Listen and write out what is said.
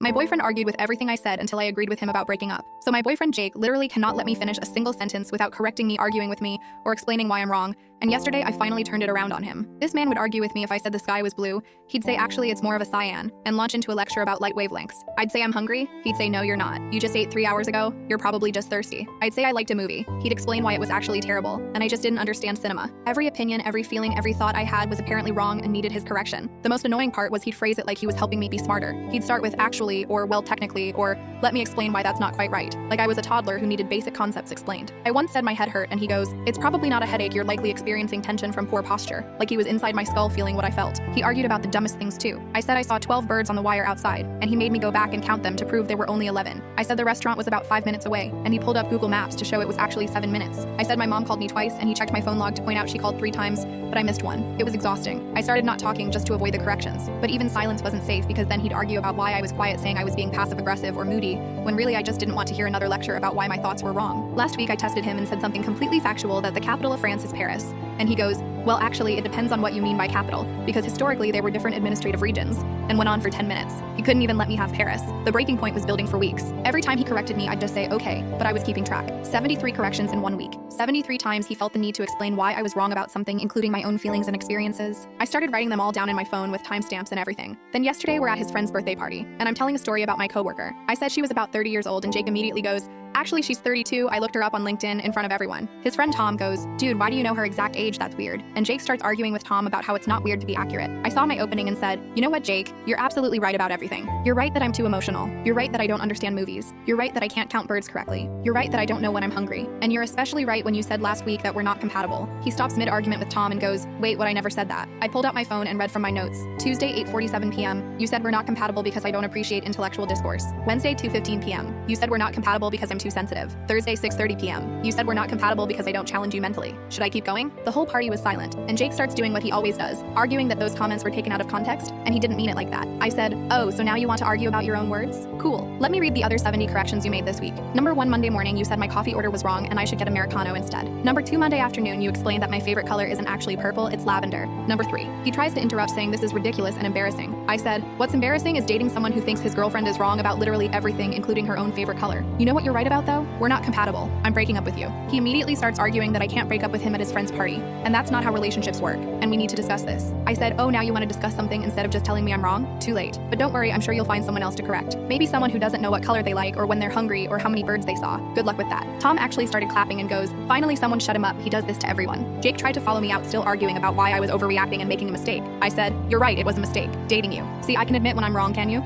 My boyfriend argued with everything I said until I agreed with him about breaking up. So my boyfriend Jake literally cannot let me finish a single sentence without correcting me, arguing with me, or explaining why I'm wrong. And yesterday, I finally turned it around on him. This man would argue with me if I said the sky was blue. He'd say actually it's more of a cyan, and launch into a lecture about light wavelengths. I'd say I'm hungry. He'd say no, you're not. You just ate 3 hours ago. You're probably just thirsty. I'd say I liked a movie. He'd explain why it was actually terrible, and I just didn't understand cinema. Every opinion, every feeling, every thought I had was apparently wrong and needed his correction. The most annoying part was he'd phrase it like he was helping me be smarter. He'd start with actually, or well technically, or let me explain why that's not quite right. Like I was a toddler who needed basic concepts explained. I once said my head hurt and he goes, it's probably not a headache, you're likely experiencing tension from poor posture. Like he was inside my skull feeling what I felt. He argued about the dumbest things too. I said I saw 12 birds on the wire outside, and he made me go back and count them to prove there were only 11. I said the restaurant was about 5 minutes away, and he pulled up Google Maps to show it was actually 7 minutes. I said my mom called me twice, and he checked my phone log to point out she called 3 times, but I missed one. It was exhausting. I started not talking just to avoid the corrections, but even silence wasn't safe because then he'd argue about why I was quiet, saying I was being passive-aggressive or moody, when really I just didn't want to hear another lecture about why my thoughts were wrong. Last week I tested him and said something completely factual, that the capital of France is Paris. And he goes, well actually it depends on what you mean by capital, because historically there were different administrative regions, and went on for 10 minutes. He couldn't even let me have Paris. The breaking point was building for weeks. Every time he corrected me I'd just say okay, but I was keeping track. 73 corrections in 1 week. 73 times he felt the need to explain why I was wrong about something, including my own feelings and experiences. I started writing them all down in my phone with timestamps and everything. Then yesterday we're at his friend's birthday party, and I'm telling a story about my coworker. I said she was about 30 years old and Jake immediately goes, actually she's 32, I looked her up on LinkedIn in front of everyone. His friend Tom goes, dude, why do you know her exact age? That's weird. And Jake starts arguing with Tom about how it's not weird to be accurate. I saw my opening and said, you know what, Jake? You're absolutely right about everything. You're right that I'm too emotional. You're right that I don't understand movies. You're right that I can't count birds correctly. You're right that I don't know when I'm hungry. And you're especially right when you said last week that we're not compatible. He stops mid-argument with Tom and goes, wait, what? I never said that. I pulled out my phone and read from my notes. Tuesday, 8:47 p.m. You said we're not compatible because I don't appreciate intellectual discourse. Wednesday, 2:15 p.m. You said we're not compatible because I'm too sensitive. Thursday, 6:30 p.m. You said we're not compatible because I don't challenge you mentally. Should I keep going? The whole party was silent, and Jake starts doing what he always does, arguing that those comments were taken out of context, and he didn't mean it like that. I said, oh, so now you want to argue about your own words? Cool. Let me read the other 70 corrections you made this week. Number 1, Monday morning, you said my coffee order was wrong and I should get Americano instead. Number 2, Monday afternoon, you explained that my favorite color isn't actually purple, it's lavender. Number 3, he tries to interrupt saying this is ridiculous and embarrassing. I said, what's embarrassing is dating someone who thinks his girlfriend is wrong about literally everything, including her own favorite color. You know what you're right about though? We're not compatible. I'm breaking up with you. He immediately starts arguing that I can't break up with him at his friend's party, and that's not how relationships work, and we need to discuss this. I said, oh, now you want to discuss something instead of just telling me I'm wrong? Too late. But don't worry, I'm sure you'll find someone else to correct. Maybe someone who doesn't know what color they like or when they're hungry or how many birds they saw. Good luck with that. Tom actually started clapping and goes, finally someone shut him up, he does this to everyone. Jake tried to follow me out, still arguing about why I was overreacting and making a mistake. I said, you're right, it was a mistake. Dating you. See, I can admit when I'm wrong, can you?